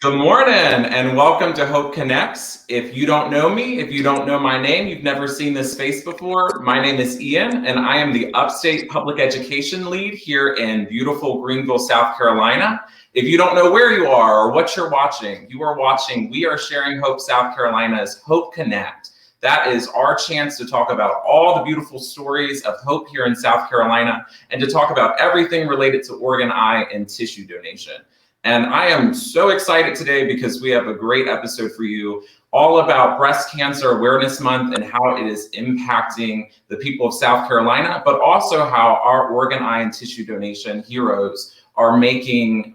Good morning and welcome to Hope Connects. If you don't know me, if you don't know my name, you've never seen this face before, my name is Ian and I am the Upstate Public Education Lead here in beautiful Greenville, South Carolina. If you don't know where you are or what you're watching, you are watching We Are Sharing Hope South Carolina's Hope Connect. That is our chance to talk about all the beautiful stories of hope here in South Carolina and to talk about everything related to organ, eye, and tissue donation. And I am so excited today because we have a great episode for you all about Breast Cancer Awareness Month and how it is impacting the people of South Carolina, but also how our organ, eye, and tissue donation heroes are impacting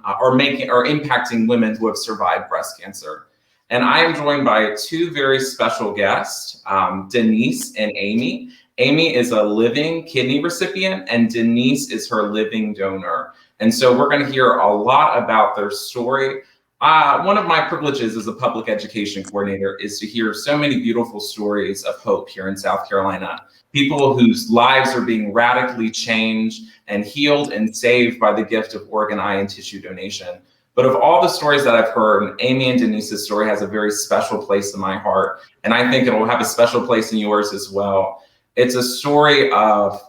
women who have survived breast cancer. And I am joined by two very special guests, Denise and Amy. Amy is a living kidney recipient and Denise is her living donor. And so we're going to hear a lot about their story. One of my privileges as a public education coordinator is to hear so many beautiful stories of hope here in South Carolina. People whose lives are being radically changed and healed and saved by the gift of organ, eye, and tissue donation. But of all the stories that I've heard, Amy and Denise's story has a very special place in my heart. And I think it will have a special place in yours as well. It's a story of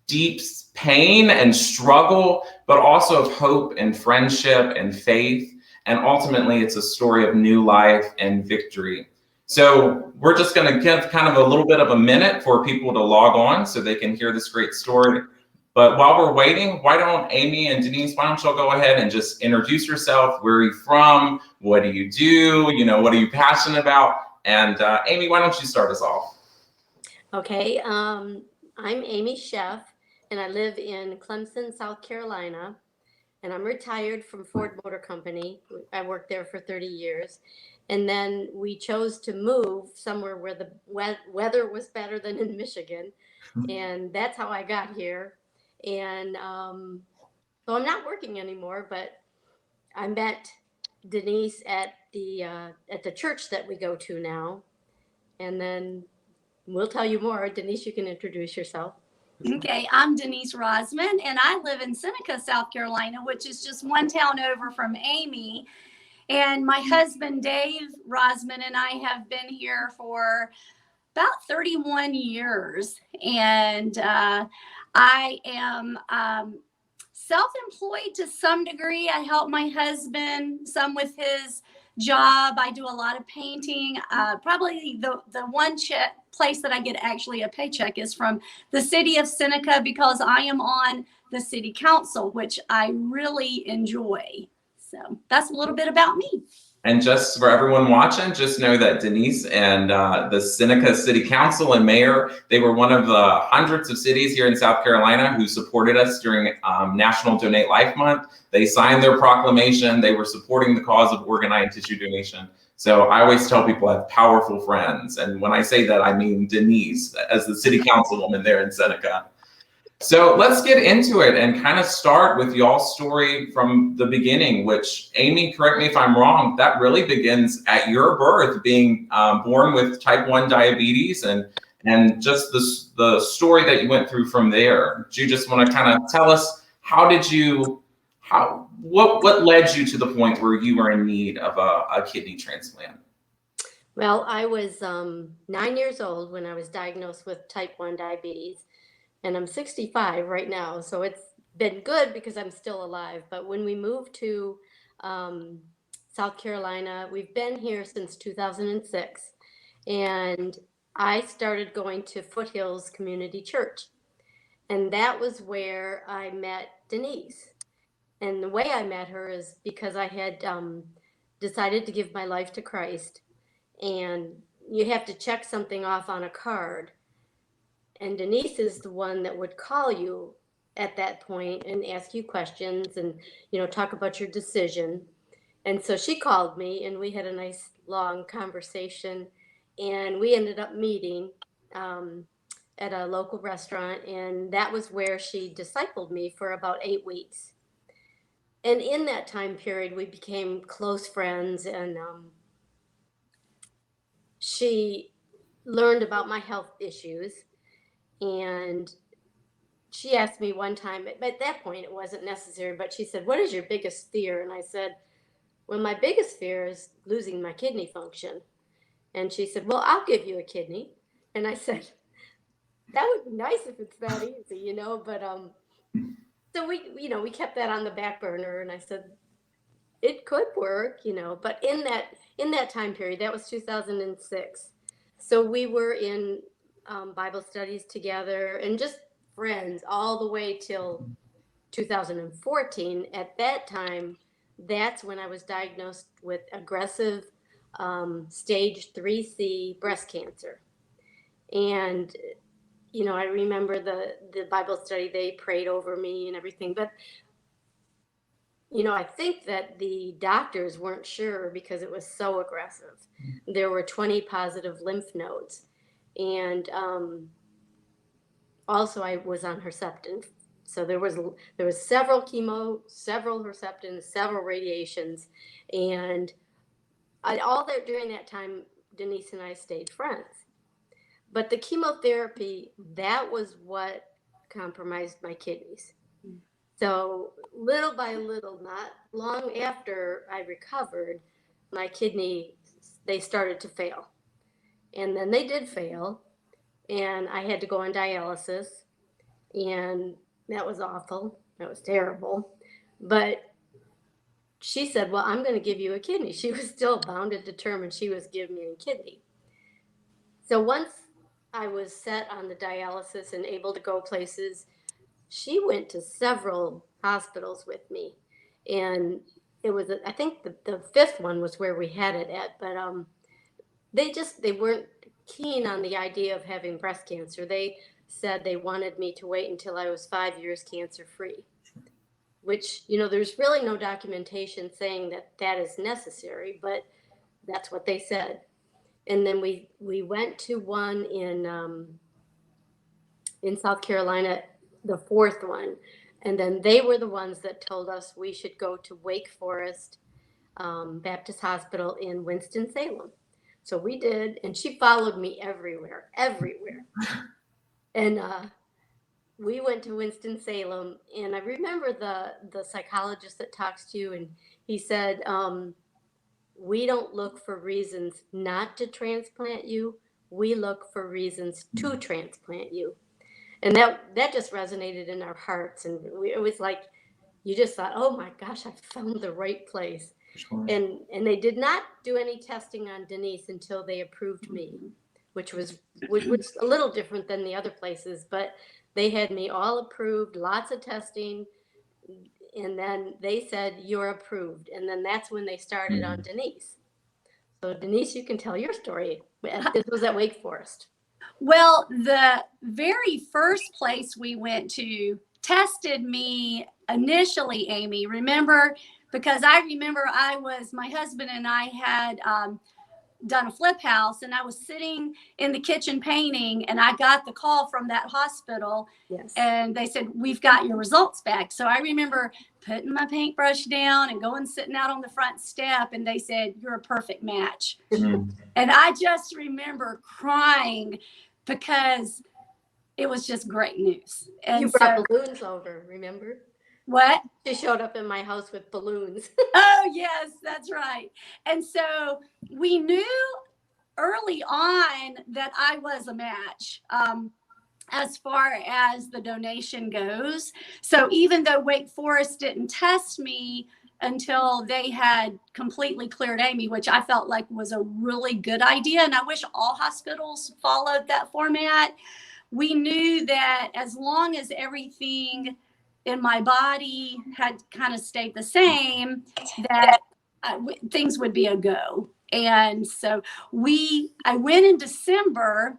deep pain and struggle, but also of hope and friendship and faith. And ultimately, it's a story of new life and victory. So we're just going to give kind of a little bit of a minute for people to log on so they can hear this great story. But while we're waiting, why don't Amy and Denise, why don't y'all go ahead and just introduce yourself? Where are you from? What do you do? What are you passionate about? And Amy, why don't you start us off? Okay, I'm Amy Sheff, and I live in Clemson, South Carolina, and I'm retired from Ford Motor Company. I worked there for 30 years, and then we chose to move somewhere where the weather was better than in Michigan, and that's how I got here. And so I'm not working anymore, but I met Denise at the church that we go to now, and then we'll tell you more. Denise, you can introduce yourself. Okay, I'm Denise Rosman, and I live in Seneca, South Carolina, which is just one town over from Amy. And my husband, Dave Rosman, and I have been here for about 31 years. And I am self-employed to some degree. I help my husband some with his job. I do a lot of painting. Probably the one place that I get actually a paycheck is from the city of Seneca because I am on the city council, which I really enjoy. So that's a little bit about me. And just for everyone watching, just know that Denise and the Seneca City Council and Mayor, they were one of the hundreds of cities here in South Carolina who supported us during National Donate Life Month. They signed their proclamation. They were supporting the cause of organ, eye, and tissue donation. So I always tell people I have powerful friends. And when I say that, I mean Denise as the city councilwoman there in Seneca. So let's get into it and kind of start with y'all's story from the beginning, which, Amy, correct me if I'm wrong, that really begins at your birth, being born with type 1 diabetes and just the story that you went through from there. Do you just want to kind of tell us what led you to the point where you were in need of a kidney transplant? Well, I was 9 years old when I was diagnosed with type 1 diabetes. And I'm 65 right now, so it's been good because I'm still alive. But when we moved to South Carolina, we've been here since 2006, and I started going to Foothills Community Church. And that was where I met Denise. And the way I met her is because I had decided to give my life to Christ. And you have to check something off on a card. And Denise is the one that would call you at that point and ask you questions and, talk about your decision. And so she called me and we had a nice long conversation and we ended up meeting at a local restaurant. And that was where she discipled me for about 8 weeks. And in that time period, we became close friends and she learned about my health issues. And she asked me one time, at that point it wasn't necessary, but she said, "What is your biggest fear?" And I said, Well, my biggest fear is losing my kidney function. And she said, well, I'll give you a kidney. And I said, that would be nice if it's that easy, but so we kept that on the back burner, and I said it could work, but in that time period, that was 2006. So we were in Bible studies together and just friends all the way till 2014. At that time, that's when I was diagnosed with aggressive stage 3C breast cancer. And I remember the Bible study, they prayed over me and everything, but I think that the doctors weren't sure because it was so aggressive. There were 20 positive lymph nodes, and also I was on Herceptin. So there was several chemo, several Herceptins, several radiations, and during that time, Denise and I stayed friends. But the chemotherapy, that was what compromised my kidneys. So little by little, not long after I recovered, my kidney, they started to fail. And then they did fail, and I had to go on dialysis, and that was awful. That was terrible. But she said, well, I'm going to give you a kidney. She was still bound and determined she was giving me a kidney. So once I was set on the dialysis and able to go places, she went to several hospitals with me. And it was, I think the fifth one was where we had it at, but they weren't keen on the idea of having breast cancer. They said they wanted me to wait until I was 5 years cancer free, which, there's really no documentation saying that is necessary, but that's what they said. And then we went to one in South Carolina, the fourth one. And then they were the ones that told us we should go to Wake Forest Baptist Hospital in Winston-Salem. So we did, and she followed me everywhere. And we went to Winston-Salem, and I remember the psychologist that talks to you, and he said, we don't look for reasons not to transplant you. We look for reasons to transplant you. And that just resonated in our hearts. And it was like, you just thought, oh my gosh, I found the right place. Sure. And they did not do any testing on Denise until they approved me, which was a little different than the other places, but they had me all approved, lots of testing. And then they said, you're approved. And then that's when they started on Denise. So Denise, you can tell your story. This was at Wake Forest. Well, the very first place we went to tested me initially, Amy, remember, because I remember my husband and I had done a flip house, and I was sitting in the kitchen painting, and I got the call from that hospital. Yes. And they said, we've got your results back. So I remember putting my paintbrush down and going sitting out on the front step, and they said, you're a perfect match. And I just remember crying because it was just great news. And you brought balloons over, remember? What? She showed up in my house with balloons. Oh, yes, that's right. And so we knew early on that I was a match as far as the donation goes. So even though Wake Forest didn't test me until they had completely cleared Amy, which I felt like was a really good idea, and I wish all hospitals followed that format, we knew that as long as everything in my body had kind of stayed the same, that things would be a go. And so I went in December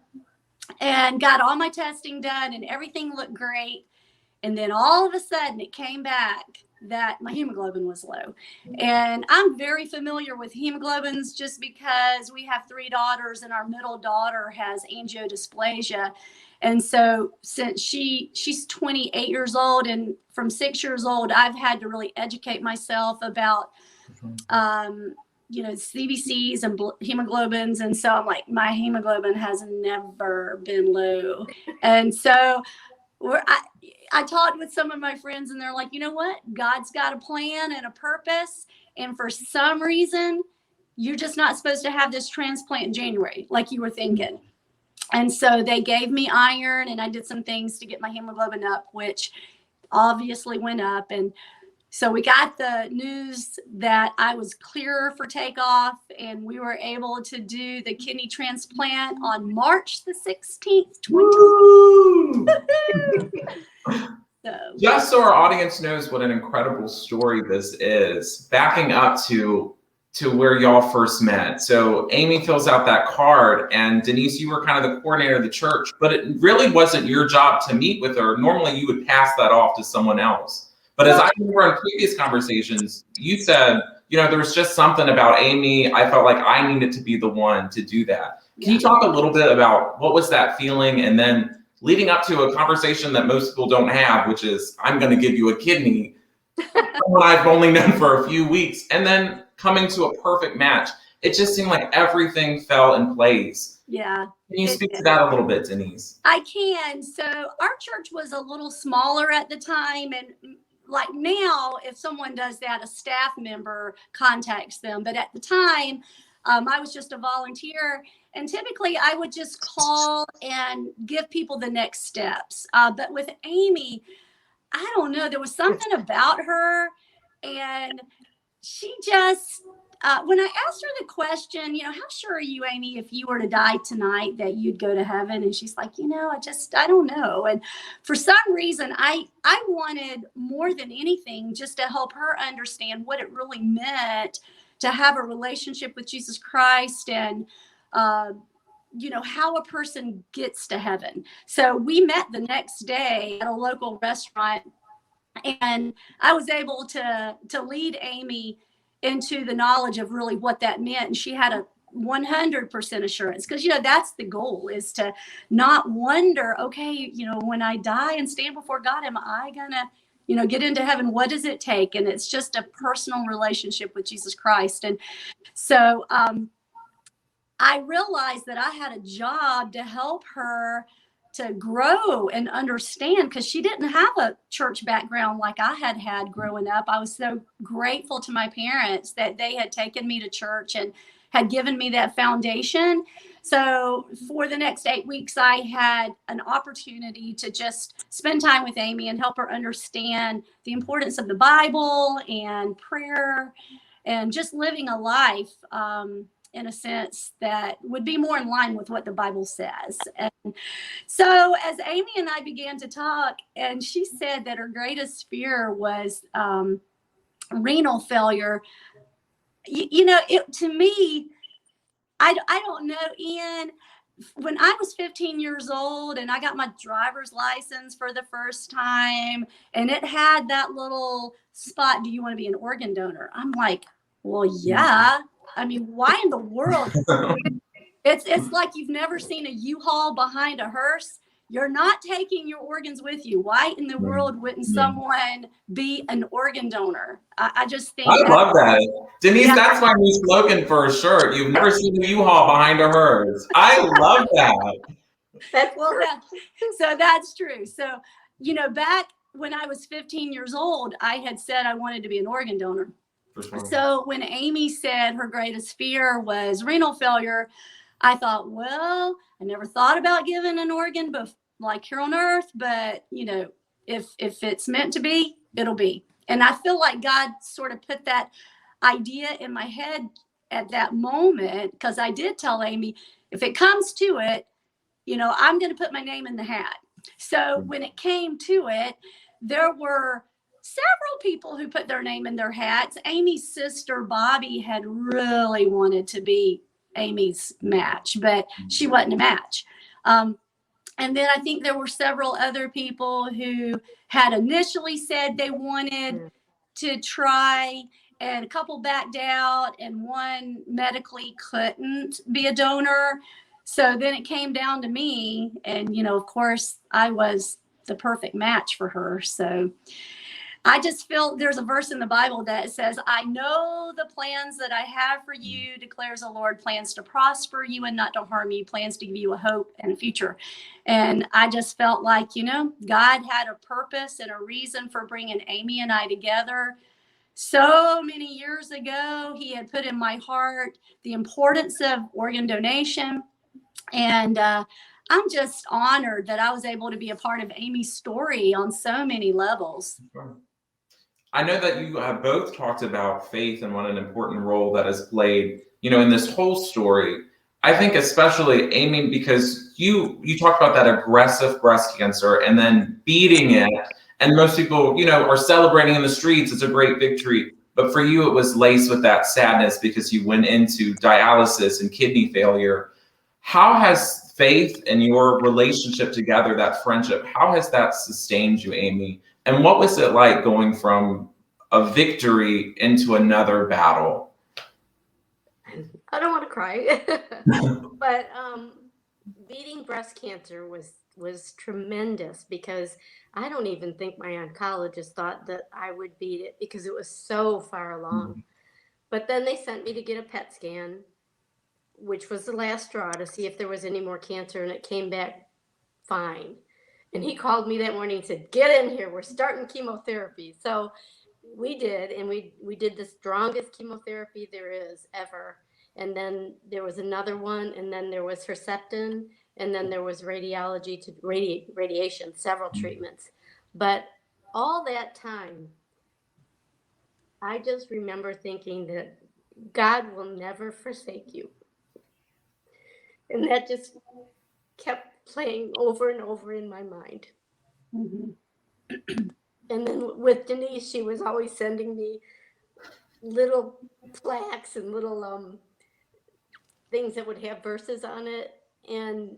and got all my testing done, and everything looked great. And then all of a sudden it came back that my hemoglobin was low. And I'm very familiar with hemoglobins just because we have 3 daughters, and our middle daughter has angiodysplasia. And so since she's 28 years old, and from 6 years old, I've had to really educate myself about, CBCs and hemoglobins. And so I'm like, my hemoglobin has never been low. And so I talked with some of my friends, and they're like, you know what? God's got a plan and a purpose. And for some reason, you're just not supposed to have this transplant in January, like you were thinking. And so they gave me iron, and I did some things to get my hemoglobin up, which obviously went up. And so we got the news that I was clear for takeoff, and we were able to do the kidney transplant on March the 16th, 2020. So. Just so our audience knows what an incredible story this is, backing up to where y'all first met. So Amy fills out that card, and Denise, you were kind of the coordinator of the church, but it really wasn't your job to meet with her. Normally you would pass that off to someone else. But as I remember in previous conversations, you said, you know, there was just something about Amy. I felt like I needed to be the one to do that. Can you talk a little bit about what was that feeling? And then leading up to a conversation that most people don't have, which is, I'm going to give you a kidney, someone I've only known for a few weeks, and then coming to a perfect match. It just seemed like everything fell in place. Yeah. Can you speak to that a little bit, Denise? I can. So our church was a little smaller at the time, and like now, if someone does that, a staff member contacts them. But at the time, I was just a volunteer, and typically I would just call and give people the next steps. But with Amy, I don't know, there was something about her, and she just, when I asked her the question, you know, how sure are you, Amy, if you were to die tonight that you'd go to heaven? And she's like, you know, I don't know. And for some reason, I wanted more than anything just to help her understand what it really meant to have a relationship with Jesus Christ, and you know, how a person gets to heaven. So we met the next day at a local restaurant, and I was able to lead Amy into the knowledge of really what that meant. And she had a 100% assurance, because, you know, that's the goal, is to not wonder, okay, you know, when I die and stand before God, am I gonna, you know, get into heaven? What does it take? And it's just a personal relationship with Jesus Christ. And so I realized that I had a job to help her to grow and understand, because she didn't have a church background like I had growing up. I was so grateful to my parents that they had taken me to church and had given me that foundation. So for the next 8 weeks, I had an opportunity to just spend time with Amy and help her understand the importance of the Bible and prayer and just living a life in a sense that would be more in line with what the Bible says. And so as Amy and I began to talk, and she said that her greatest fear was renal failure. You know, to me, I don't know, Ian, when I was 15 years old and I got my driver's license for the first time, and it had that little spot, do you want to be an organ donor? I'm like, well, yeah. I mean, why in the world? It's like you've never seen a U-Haul behind a hearse. You're not taking your organs with you. Why in the world wouldn't someone be an organ donor? I just think I love that. Denise, that's my new slogan for a shirt. You've never seen a U-Haul behind a hearse. I love that. Well, so that's true. So, you know, back when I was 15 years old, I had said I wanted to be an organ donor. So when Amy said her greatest fear was renal failure, I thought, well, I never thought about giving an organ, but like here on earth, but you know, if it's meant to be, it'll be. And I feel like God sort of put that idea in my head at that moment, because I did tell Amy, if it comes to it, you know, I'm going to put my name in the hat. So when it came to it, there were several people who put their name in their hats. Amy's sister, Bobby, had really wanted to be Amy's match, but she wasn't a match. And then I think there were several other people who had initially said they wanted to try, and a couple backed out, and one medically couldn't be a donor. So then it came down to me, and, you know, of course, I was the perfect match for her. So I just feel there's a verse in the Bible that says, I know the plans that I have for you, declares the Lord, plans to prosper you and not to harm you, plans to give you a hope and a future. And I just felt like, you know, God had a purpose and a reason for bringing Amy and I together so many years ago, he had put in my heart the importance of organ donation. And I'm just honored that I was able to be a part of Amy's story on so many levels. I know that you have both talked about faith and what an important role that has played, in this whole story. I think especially Amy, because you talked about that aggressive breast cancer and then beating it. And most people, are celebrating in the streets. It's a great victory. But for you, it was laced with that sadness because you went into dialysis and kidney failure. How has faith and your relationship together, that friendship, how has that sustained you, Amy? And what was it like going from a victory into another battle? I don't want to cry, but beating breast cancer was tremendous, because I don't even think my oncologist thought that I would beat it because it was so far along. But then they sent me to get a PET scan, which was the last straw to see if there was any more cancer, and it came back fine. And he called me that morning and said, "Get in here, we're starting chemotherapy." So we did, and we did the strongest chemotherapy there is ever. And then there was another one, and then there was Herceptin, and then there was radiology to radiation, several treatments. But all that time, I just remember thinking that God will never forsake you. And that just kept playing over and over in my mind. Mm-hmm. And then with Denise, she was always sending me little plaques and little things that would have verses on it. And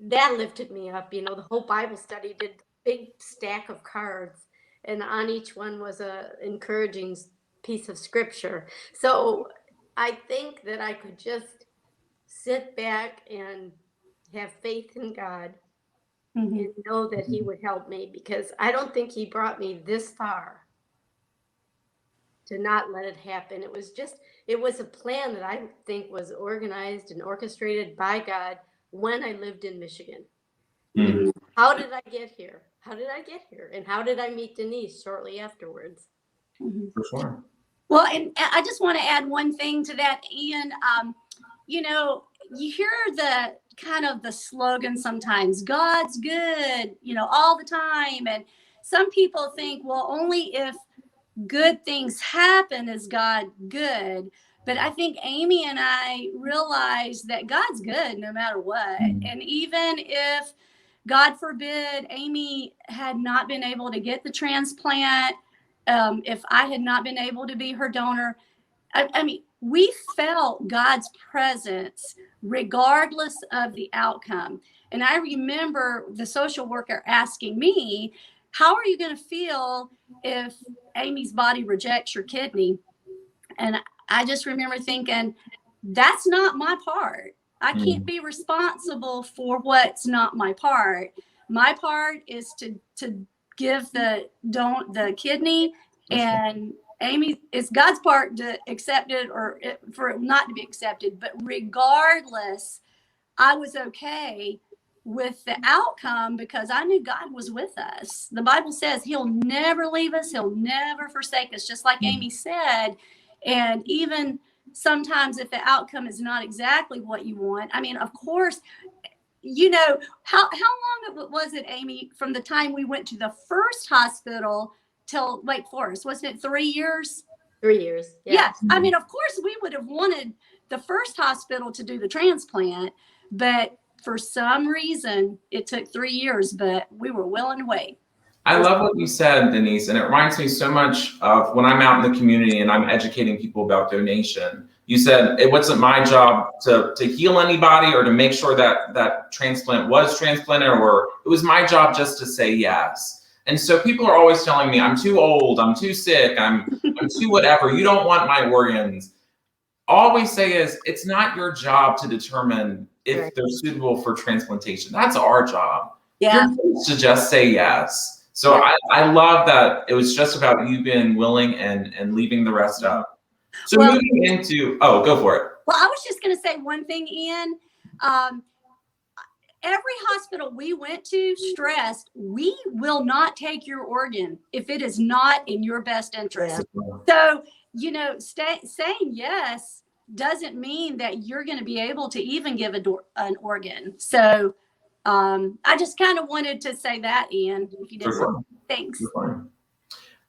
that lifted me up. The whole Bible study did a big stack of cards, and on each one was a encouraging piece of scripture. So I think that I could just sit back and have faith in God, and know that he would help me, because I don't think he brought me this far to not let it happen. It was a plan that I think was organized and orchestrated by God when I lived in Michigan. Mm-hmm. How did I get here? How did I get here? And how did I meet Denise shortly afterwards? For sure. Well, and I just want to add one thing to that, Ian. You hear the kind of the slogan sometimes, God's good, all the time. And some people think, well, only if good things happen is God good. But I think Amy and I realized that God's good no matter what. And even if, God forbid, Amy had not been able to get the transplant, if I had not been able to be her donor, I mean, we felt God's presence regardless of the outcome. And I remember the social worker asking me, how are you going to feel if Amy's body rejects your kidney? And I just remember thinking, that's not my part. I can't be responsible for what's not my part. My part is to give the kidney, and Amy, it's God's part to accept it or for it not to be accepted. But regardless, I was okay with the outcome because I knew God was with us. The Bible says he'll never leave us. He'll never forsake us, just like Amy said. And even sometimes if the outcome is not exactly what you want, I mean, of course, how long was it, Amy, from the time we went to the first hospital till Wake Forest? Wasn't it 3 years? 3 years. Yeah. I mean, of course, we would have wanted the first hospital to do the transplant, but for some reason, it took 3 years, but we were willing to wait. I love what you said, Denise, and it reminds me so much of when I'm out in the community and I'm educating people about donation. You said it wasn't my job to heal anybody or to make sure that transplant was transplanted, or it was my job just to say yes. And so people are always telling me, I'm too old, I'm too sick, I'm too whatever, you don't want my organs. All we say is, it's not your job to determine if they're suitable for transplantation. That's our job. Yeah. You're to just say yes. So I love that it was just about you being willing and leaving the rest up. So moving into, go for it. Well, I was just going to say one thing, Ian. every hospital we went to stressed, we will not take your organ if it is not in your best interest. So, saying yes doesn't mean that you're going to be able to even give an organ. So I just kind of wanted to say that, Ian, if you didn't mind. Thanks.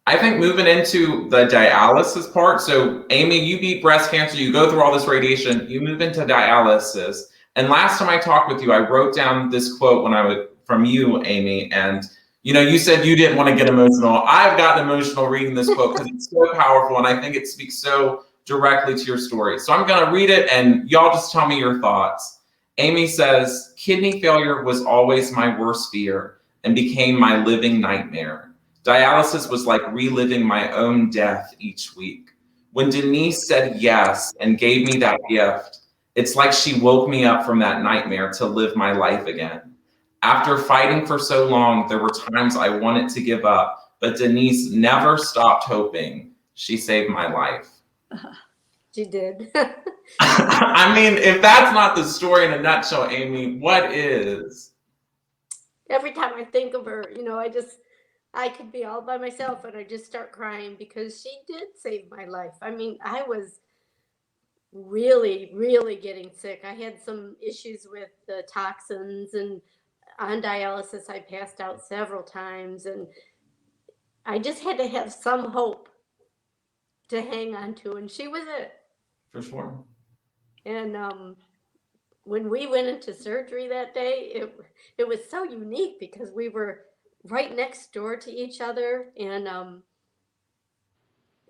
I think moving into the dialysis part. So Amy, you beat breast cancer, you go through all this radiation, you move into dialysis. And last time I talked with you, I wrote down this quote from you, Amy, and you said you didn't want to get emotional. I've gotten emotional reading this quote because it's so powerful, and I think it speaks so directly to your story. So I'm going to read it, and y'all just tell me your thoughts. Amy says, "Kidney failure was always my worst fear and became my living nightmare. Dialysis was like reliving my own death each week. When Denise said yes and gave me that gift, it's like she woke me up from that nightmare to live my life again. After fighting for so long, there were times I wanted to give up, but Denise never stopped hoping. She saved my life." She did. I mean, if that's not the story in a nutshell, Amy, what is? Every time I think of her, I could be all by myself and I just start crying because she did save my life. I mean, I was really, really getting sick. I had some issues with the toxins, and on dialysis, I passed out several times, and I just had to have some hope to hang on to, and she was it. For sure. And when we went into surgery that day, it was so unique because we were right next door to each other, and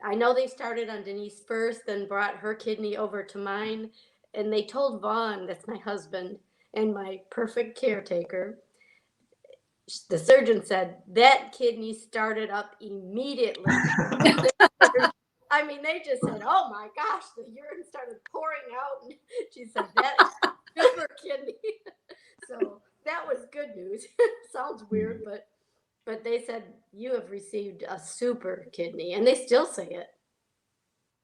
I know they started on Denise first, then brought her kidney over to mine, and they told Vaughn, that's my husband and my perfect caretaker, the surgeon said that kidney started up immediately. I mean, they just said, "Oh my gosh," the urine started pouring out, and she said, "That is super kidney." So that was good news. Sounds weird, but they said, "You have received a super kidney," and they still say it.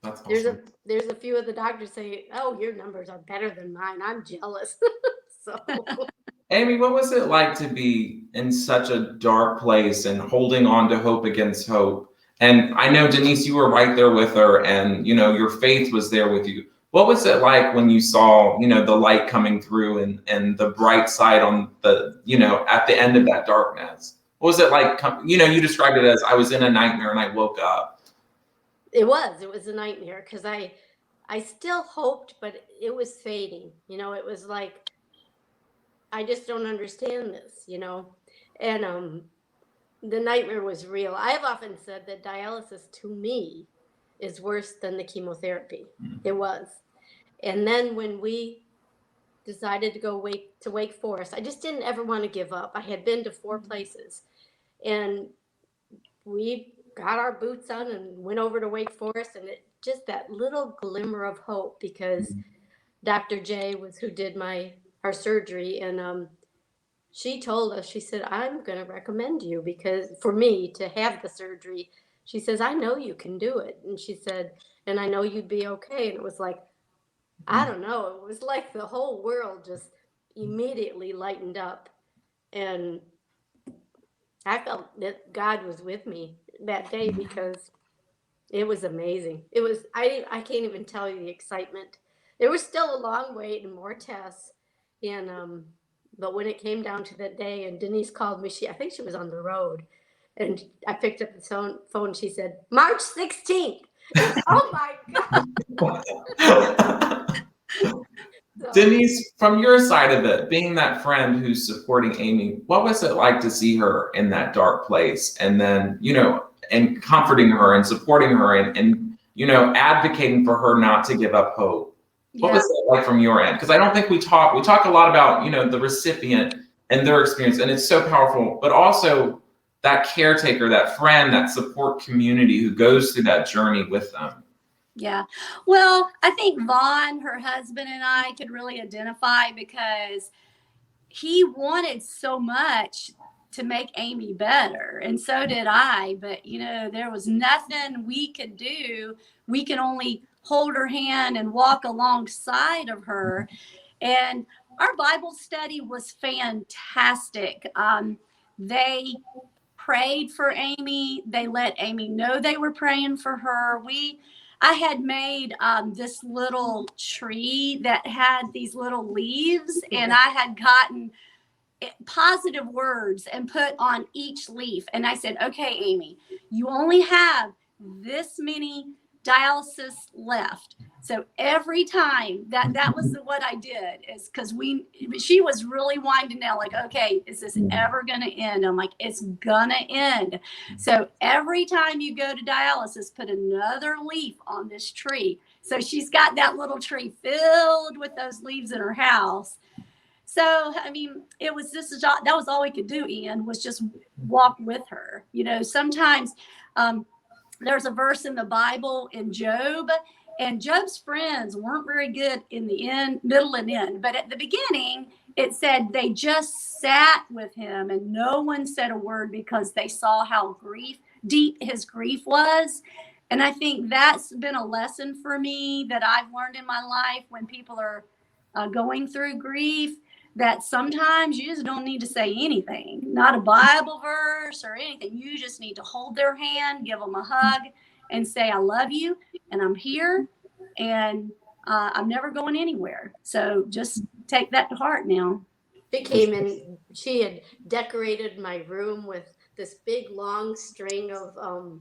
That's awesome. There's a few of the doctors say, "Oh, your numbers are better than mine. I'm jealous." So Amy, what was it like to be in such a dark place and holding on to hope against hope? And I know, Denise, you were right there with her, and your faith was there with you. What was it like when you saw, the light coming through and the bright side on the, at the end of that darkness? What was it like? You described it as I was in a nightmare and I woke up. It was a nightmare because I still hoped, but it was fading. It was like, I just don't understand this, and the nightmare was real. I've often said that dialysis to me is worse than the chemotherapy. It was. And then when we decided to go Wake Forest, I just didn't ever want to give up. I had been to 4 places, and we got our boots on and went over to Wake Forest, and it just that little glimmer of hope, because Dr. J was who did our surgery, and she told us, she said, "I'm going to recommend you because for me to have the surgery." She says, "I know you can do it." And she said, "And I know you'd be okay." And it was like, I don't know, it was like the whole world just immediately lightened up. And I felt that God was with me that day because it was amazing. It was, I can't even tell you the excitement. There was still a long wait and more tests. And, but when it came down to that day and Denise called me, I think she was on the road, and I picked up the phone. She said, "March 16th. Oh my God. Denise, from your side of it, being that friend who's supporting Amy, what was it like to see her in that dark place and then, and comforting her and supporting her and advocating for her not to give up hope? What was it like from your end? Because I don't think we talk a lot about, the recipient and their experience, and it's so powerful, but also that caretaker, that friend, that support community who goes through that journey with them. Yeah. Well, I think Vaughn, her husband, and I could really identify because he wanted so much to make Amy better, and so did I. But, there was nothing we could do. We can only hold her hand and walk alongside of her. And our Bible study was fantastic. They prayed for Amy. They let Amy know they were praying for her. I had made this little tree that had these little leaves, and I had gotten positive words and put on each leaf. And I said, okay, Amy, you only have this many dialysis left. So every time that was what I did, is because she was really winding down, like, okay, is this ever going to end? I'm like, it's going to end. So every time you go to dialysis, put another leaf on this tree. So she's got that little tree filled with those leaves in her house. So, I mean, it was just that was all we could do, Ian, was just walk with her. You know, sometimes there's a verse in the Bible in Job, and Job's friends weren't very good in the end, middle and end. But at the beginning, it said they just sat with him and no one said a word because they saw how deep his grief was. And I think that's been a lesson for me that I've learned in my life when people are going through grief, that sometimes you just don't need to say anything, not a Bible verse or anything. You just need to hold their hand, give them a hug, and say, I love you, and I'm here, and I'm never going anywhere. So just take that to heart now. She came in, she had decorated my room with this big long string of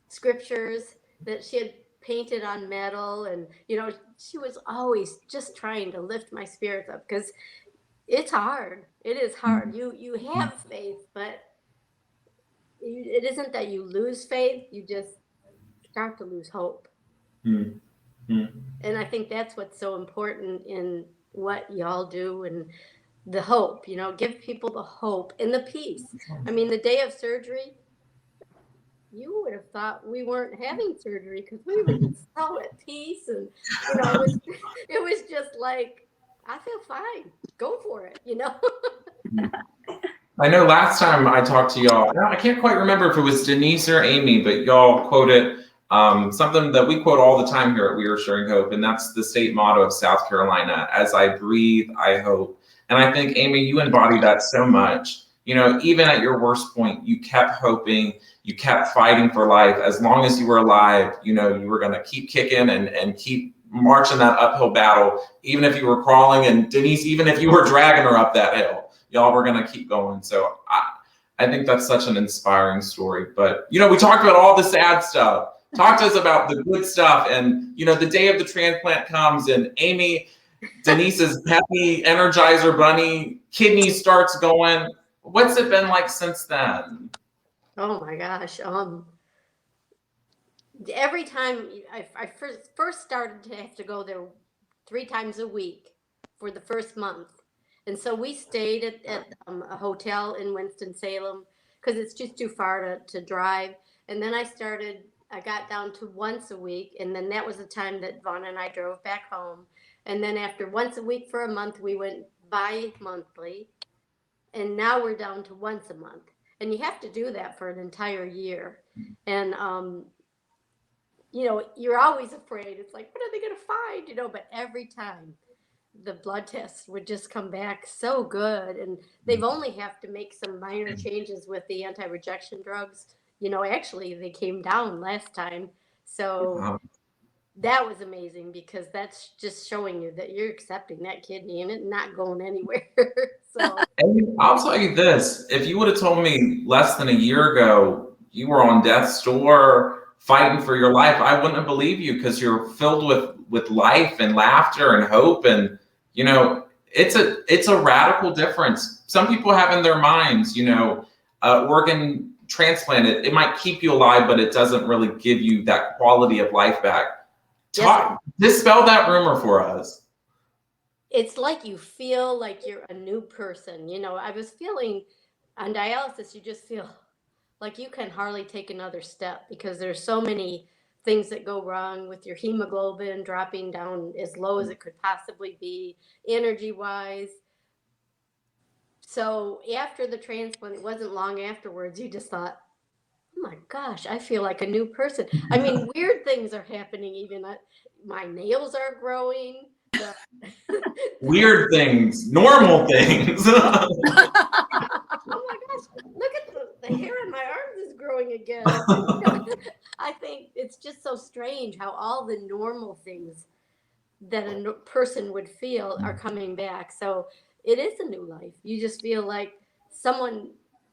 scriptures that she had painted on metal. And, you know, she was always just trying to lift my spirits up, because it's hard. It is hard. You have faith, but it isn't that you lose faith. You just start to lose hope. And I think that's what's so important in what y'all do, and the hope, you know, give people the hope and the peace. I mean, the day of surgery, you would have thought we weren't having surgery, because we were just so at peace. And, you know, it was just like, I feel fine. Go for it, you know? I know last time I talked to y'all, I can't quite remember if it was Denise or Amy, but y'all quoted something that we quote all the time here at We Are Sharing Hope, and that's the state motto of South Carolina: as I breathe, I hope. And I think, Amy, you embody that so much. You know, even at your worst point, you kept hoping, you kept fighting for life. As long as you were alive, you know, you were going to keep kicking and keep marching that uphill battle, even if you were crawling. And Denise, even if you were dragging her up that hill, y'all were going to keep going. So I think that's such an inspiring story. But, you know, we talked about all the sad stuff. Talk to us about the good stuff. And, you know, the day of the transplant comes, and Amy, Denise's happy Energizer Bunny kidney starts going. What's it been like since then? Oh my gosh. Every time I first started to have to go there 3 times a week for the first month. And so we stayed at a hotel in Winston-Salem, because it's just too far to drive. And then I got down to once a week. And then that was the time that Vaughn and I drove back home. And then after once a week for a month, we went bi-monthly. And now we're down to once a month. And you have to do that for an entire year. And, you know, you're always afraid. It's like, what are they going to find? You know, but every time the blood tests would just come back so good. And they've only have to make some minor changes with the anti-rejection drugs. You know, actually, they came down last time. So that was amazing, because that's just showing you that you're accepting that kidney and it not going anywhere. So And I'll tell you this, if you would have told me less than a year ago you were on death's door fighting for your life, I wouldn't have believed you, because you're filled with life and laughter and hope. And, you know, it's a radical difference. Some people have in their minds, you know, organ transplant, it might keep you alive, but it doesn't really give you that quality of life back. Dispel that rumor for us. it's like you feel like you're a new person. You know, I was feeling on dialysis, you just feel like you can hardly take another step, because there's so many things that go wrong with your hemoglobin dropping down as low as it could possibly be, energy wise. So after the transplant, it wasn't long afterwards, you just thought, oh my gosh, I feel like a new person. I mean, weird things are happening. Even my nails are growing. Weird things, normal things. Oh my gosh, look at the hair on my arms is growing again. I think it's just so strange how all the normal things that a person would feel are coming back. So it is a new life. You just feel like someone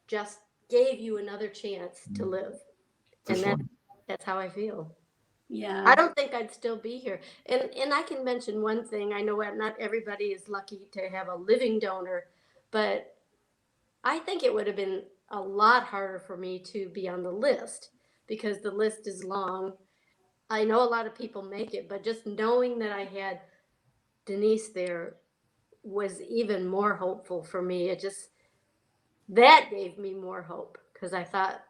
just gave you another chance to live. For And sure. that's how I feel. Yeah. I don't think I'd still be here. And I can mention one thing. I know not everybody is lucky to have a living donor, but I think it would have been a lot harder for me to be on the list because the list is long. I know a lot of people make it, but just knowing that I had Denise there was even more hopeful for me. That gave me more hope because I thought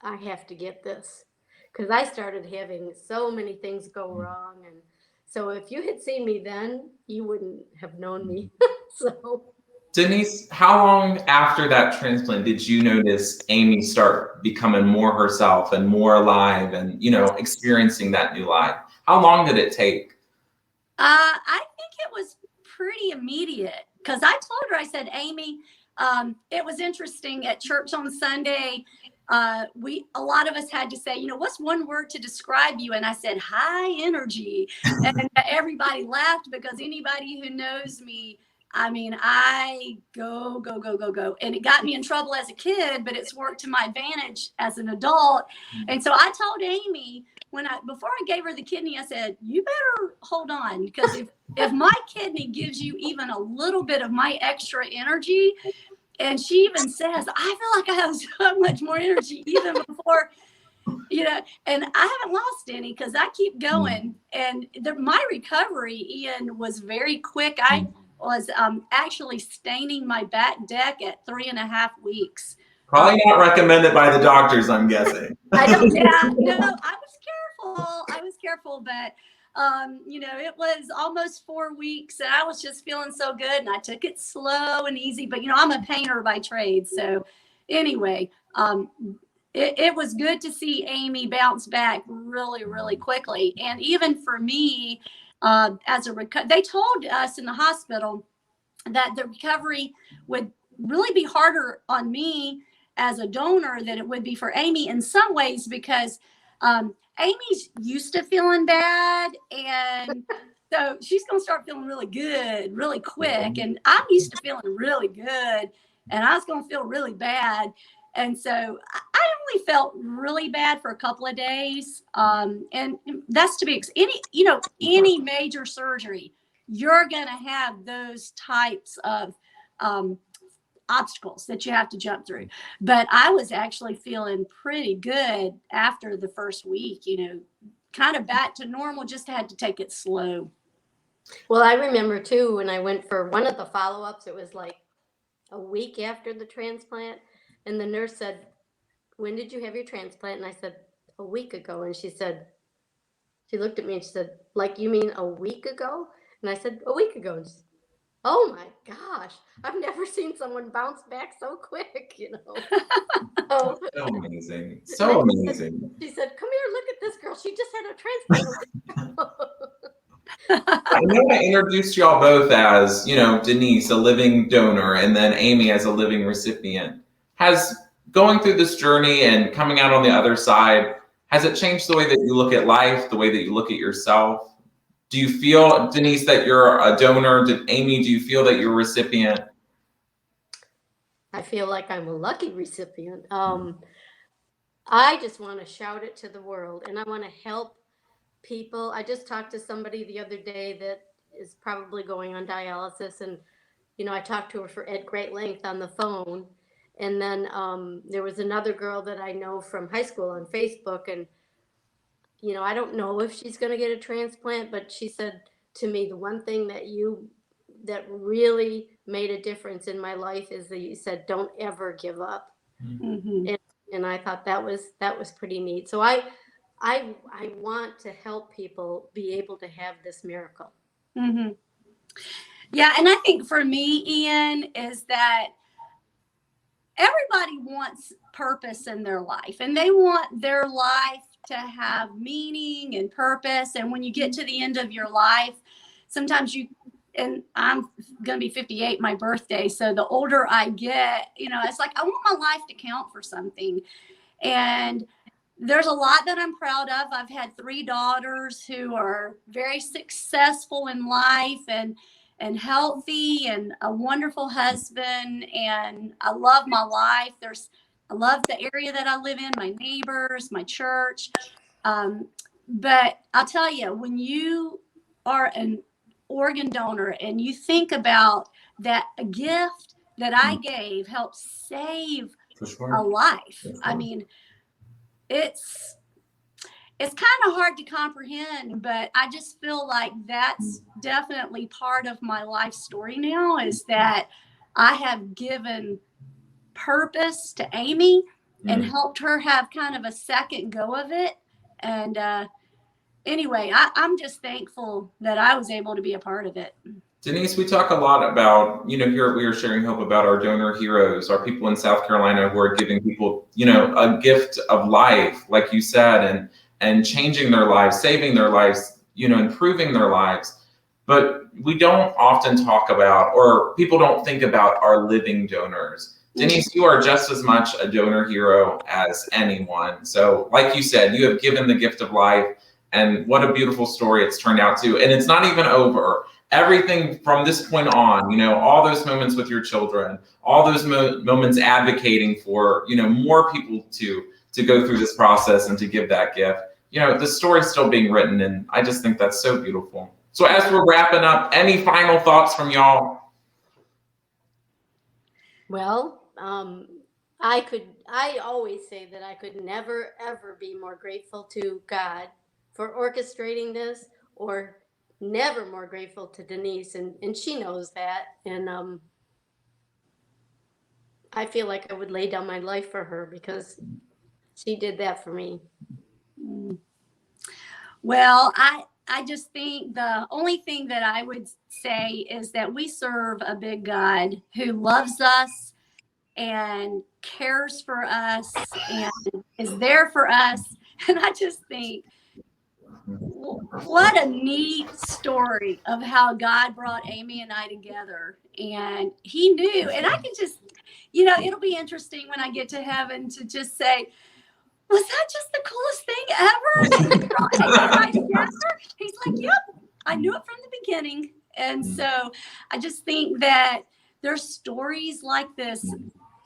I have to get this because I started having so many things go wrong. And so if you had seen me then, you wouldn't have known me. So Denise, how long after that transplant did you notice Amy start becoming more herself and more alive and, experiencing that new life? How long did it take? I think it was pretty immediate because I told her, I said, Amy, it was interesting at church on Sunday. A lot of us had to say, what's one word to describe you? And I said, high energy. And everybody laughed because anybody who knows me, I go, go, go, go, go. And it got me in trouble as a kid, but it's worked to my advantage as an adult. And so I told Amy before I gave her the kidney, I said, you better hold on, because if my kidney gives you even a little bit of my extra energy, and she even says, I feel like I have so much more energy even before, and I haven't lost any because I keep going. And my recovery, Ian, was very quick. I was actually staining my back deck at 3.5 weeks. Probably not recommended by the doctors, I'm guessing. I don't, yeah, no, I was careful, but it was almost 4 weeks and I was just feeling so good and I took it slow and easy, but I'm a painter by trade. So anyway, it was good to see Amy bounce back really, really quickly. And even for me, they told us in the hospital that the recovery would really be harder on me as a donor than it would be for Amy in some ways, because Amy's used to feeling bad, and so she's going to start feeling really good really quick. And I'm used to feeling really good, and I was going to feel really bad. And so I only felt really bad for a couple of days. And that's to be any major surgery, you're going to have those types of obstacles that you have to jump through. But I was actually feeling pretty good after the first week, kind of back to normal, just had to take it slow. Well, I remember too, when I went for one of the follow-ups, it was like a week after the transplant. And the nurse said, when did you have your transplant? And I said, a week ago. And she looked at me and she said, like, you mean a week ago? And I said, a week ago. And she said, oh my gosh, I've never seen someone bounce back so quick, Oh. So amazing. So amazing. She said, come here, look at this girl. She just had a transplant. I know I introduced y'all both as, Denise, a living donor, and then Amy as a living recipient. Has going through this journey and coming out on the other side, has it changed the way that you look at life, the way that you look at yourself? Do you feel, Denise, that you're a donor? Amy, do you feel that you're a recipient? I feel like I'm a lucky recipient. I just want to shout it to the world, and I want to help people. I just talked to somebody the other day that is probably going on dialysis, and I talked to her at great length on the phone. And then there was another girl that I know from high school on Facebook, and I don't know if she's going to get a transplant, but she said to me, the one thing that really made a difference in my life is that you said, don't ever give up. Mm-hmm. And I thought that was pretty neat. So I want to help people be able to have this miracle. Mm-hmm. Yeah. And I think for me, Ian, is that everybody wants purpose in their life, and they want their life to have meaning and purpose. And when you get to the end of your life, sometimes you and I'm going to be 58, my birthday. So the older I get, it's like, I want my life to count for something. And there's a lot that I'm proud of. I've had 3 daughters who are very successful in life and healthy, and a wonderful husband. And I love my life. I love the area that I live in, my neighbors, my church. But I'll tell you, when you are an organ donor and you think about that, a gift that I gave helped save a life. I mean, it's kind of hard to comprehend, but I just feel like that's definitely part of my life story now, is that I have given purpose to Amy and helped her have kind of a second go of it. And anyway, I'm just thankful that I was able to be a part of it. Denise, we talk a lot about, here we are sharing hope about our donor heroes, our people in South Carolina who are giving people, a gift of life, like you said, and changing their lives, saving their lives, improving their lives. But we don't often talk about, or people don't think about, our living donors. Denise, you are just as much a donor hero as anyone. So like you said, you have given the gift of life, and what a beautiful story it's turned out to. And it's not even over. Everything from this point on, all those moments with your children, all those moments advocating for, more people to go through this process and to give that gift. The story's still being written, and I just think that's so beautiful. So as we're wrapping up, any final thoughts from y'all? Well, I always say that I could never, ever be more grateful to God for orchestrating this, or never more grateful to Denise. And she knows that. And I feel like I would lay down my life for her, because she did that for me. Well, I just think the only thing that I would say is that we serve a big God who loves us and cares for us and is there for us. And I just think, what a neat story of how God brought Amy and I together. And he knew, and I can just, it'll be interesting when I get to heaven to just say, was that just the coolest thing ever? He brought Amy and I together. He's like, yep, I knew it from the beginning. And so I just think that there's stories like this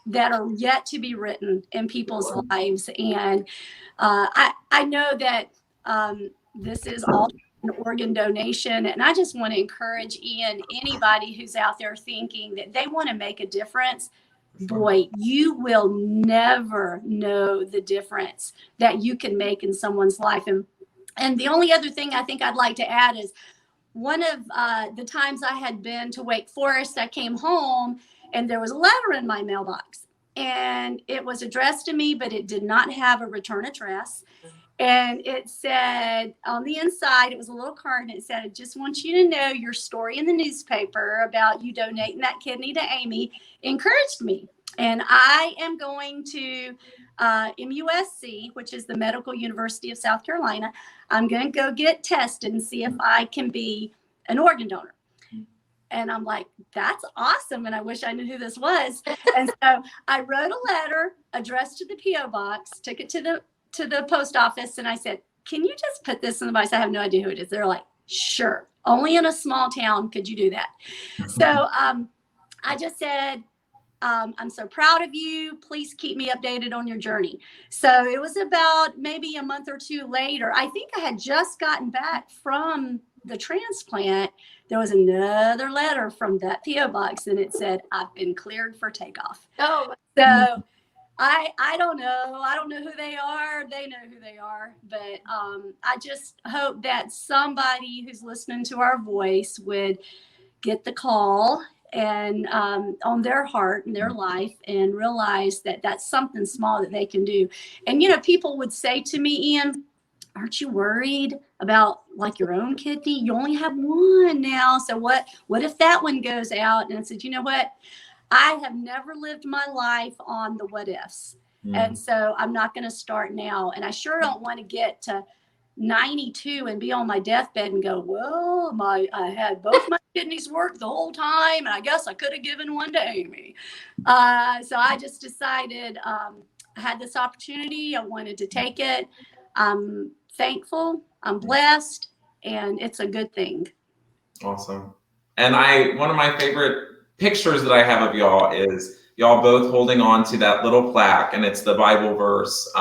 that are yet to be written in people's lives. And I know that this is all an organ donation. And I just want to encourage anybody who's out there thinking that they want to make a difference. Boy, you will never know the difference that you can make in someone's life. And the only other thing I think I'd like to add is, one of the times I had been to Wake Forest, I came home and there was a letter in my mailbox, and it was addressed to me, but it did not have a return address. And it said on the inside, it was a little card, and it said, I just want you to know your story in the newspaper about you donating that kidney to Amy encouraged me. And I am going to MUSC, which is the Medical University of South Carolina. I'm going to go get tested and see if I can be an organ donor. And I'm like, that's awesome. And I wish I knew who this was. And so I wrote a letter addressed to the P.O. box, took it to the post office, and I said, can you just put this in the box? I have no idea who it is. They're like, sure. Only in a small town could you do that. So I just said, I'm so proud of you. Please keep me updated on your journey. So it was about maybe a month or two later. I think I had just gotten back from the transplant. There was another letter from that P.O. box, and it said, I've been cleared for takeoff. Oh, so I don't know. I don't know who they are. They know who they are. But I just hope that somebody who's listening to our voice would get the call and on their heart and their life, and realize that that's something small that they can do. And, people would say to me, Ian, aren't you worried about like your own kidney? You only have one now. So what if that one goes out? And I said, you know what? I have never lived my life on the what ifs. And so I'm not going to start now. And I sure don't want to get to 92 and be on my deathbed and go, well, I had both my kidneys work the whole time, and I guess I could have given one to Amy. So I just decided I had this opportunity. I wanted to take it. I'm thankful. I'm blessed, and it's a good thing. Awesome. And one of my favorite pictures that I have of y'all is y'all both holding on to that little plaque, and it's the Bible verse.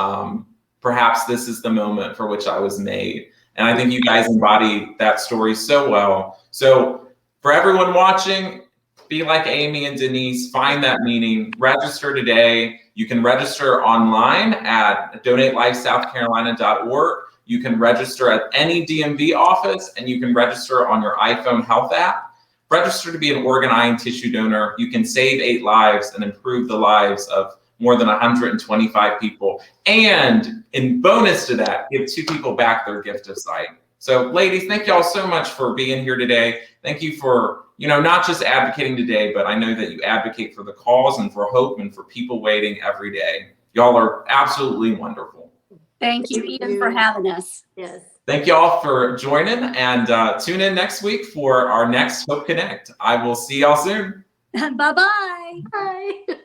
Perhaps this is the moment for which I was made. And I think you guys embody that story so well. So for everyone watching, be like Amy and Denise, find that meaning, register today. You can register online at donatelifesouthcarolina.org. You can register at any DMV office, and you can register on your iPhone health app. Register to be an organ, eye, and tissue donor. You can save 8 lives and improve the lives of more than 125 people. And in bonus to that, give 2 people back their gift of sight. So ladies, thank y'all so much for being here today. Thank you for, not just advocating today, but I know that you advocate for the cause and for hope and for people waiting every day. Y'all are absolutely wonderful. Thank you, Ian, for having us. Yes. Thank you all for joining, and tune in next week for our next Hope Connect. I will see y'all soon. Bye-bye. Bye.